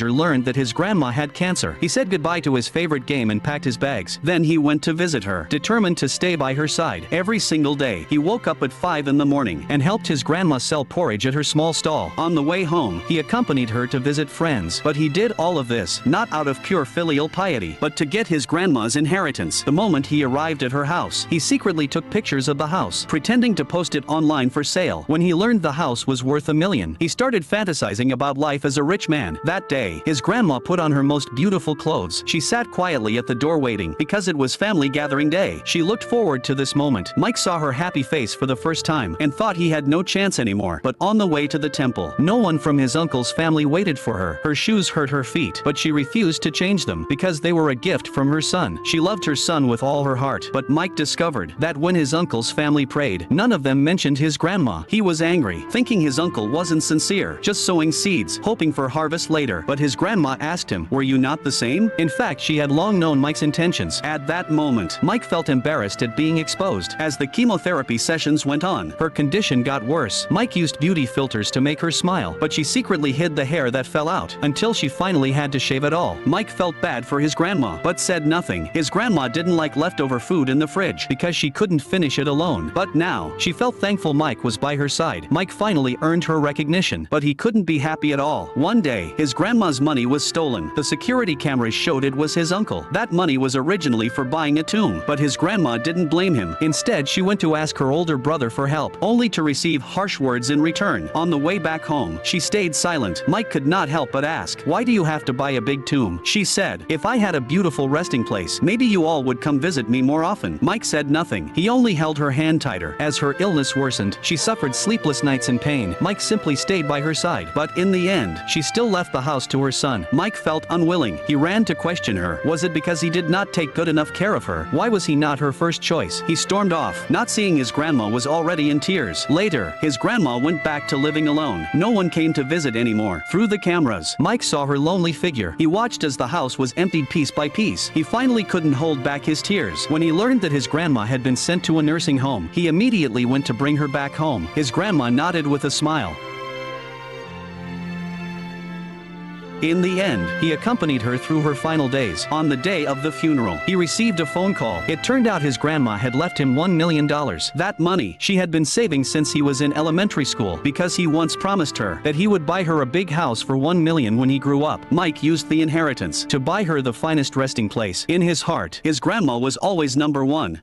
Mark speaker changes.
Speaker 1: learned that his grandma had cancer. He said goodbye to his favorite game and packed his bags. Then he went to visit her, determined to stay by her side every single day. He woke up at 5 in the morning and helped his grandma sell porridge at her small stall. On the way home, he accompanied her to visit friends. But he did all of this not out of pure filial piety, but to get his grandma's inheritance. The moment he arrived at her house, he secretly took pictures of the house, pretending to post it online for sale. When he learned the house was worth $1 million, he started fantasizing about life as a rich man. That day, his grandma put on her most beautiful clothes. She sat quietly at the door waiting because it was family gathering day. She looked forward to this moment. Mike saw her happy face for the first time and thought he had no chance anymore. But on the way to the temple, no one from his uncle's family waited for her. Her shoes hurt her feet, but she refused to change them because they were a gift from her son. She loved her son with all her heart. But Mike discovered that when his uncle's family prayed, none of them mentioned his grandma. He was angry, thinking his uncle wasn't sincere, just sowing seeds, hoping for harvest later. But his grandma asked him, "Were you not the same?" In fact, she had long known Mike's intentions. At that moment, Mike felt embarrassed at being exposed. As the chemotherapy sessions went on, her condition got worse. Mike used beauty filters to make her smile, but she secretly hid the hair that fell out until she finally had to shave it all. Mike felt bad for his grandma, but said nothing. His grandma didn't like leftover food in the fridge because she couldn't finish it alone. But now, she felt thankful Mike was by her side. Mike finally earned her recognition, but he couldn't be happy at all. One day, his grandma's money was stolen. The security cameras showed it was his uncle. That money was originally for buying a tomb, but his grandma didn't blame him. Instead, she went to ask her older brother for help, only to receive harsh words in return. On the way back home, she stayed silent. Mike could not help but ask, "Why do you have to buy a big tomb?" She said, "If I had a beautiful resting place, maybe you all would come visit me more often." Mike said nothing. He only held her hand tighter. As her illness worsened, she suffered sleepless nights in pain. Mike simply stayed by her side. But in the end, she still left the house to her son. Mike felt unwilling. He ran to question her. Was it because he did not take good enough care of her? Why was he not her first choice? He stormed off, not seeing his grandma was already in tears. Later, his grandma went back to living alone. No one came to visit anymore. Through the cameras, Mike saw her lonely figure. He watched as the house was emptied piece by piece. He finally couldn't hold back his tears. When he learned that his grandma had been sent to a nursing home, he immediately went to bring her back home. His grandma nodded with a smile. In the end, he accompanied her through her final days. On the day of the funeral, he received a phone call. It turned out his grandma had left him $1 million. That money she had been saving since he was in elementary school because he once promised her that he would buy her a big house for $1 million when he grew up. Mike used the inheritance to buy her the finest resting place. In his heart, his grandma was always number one.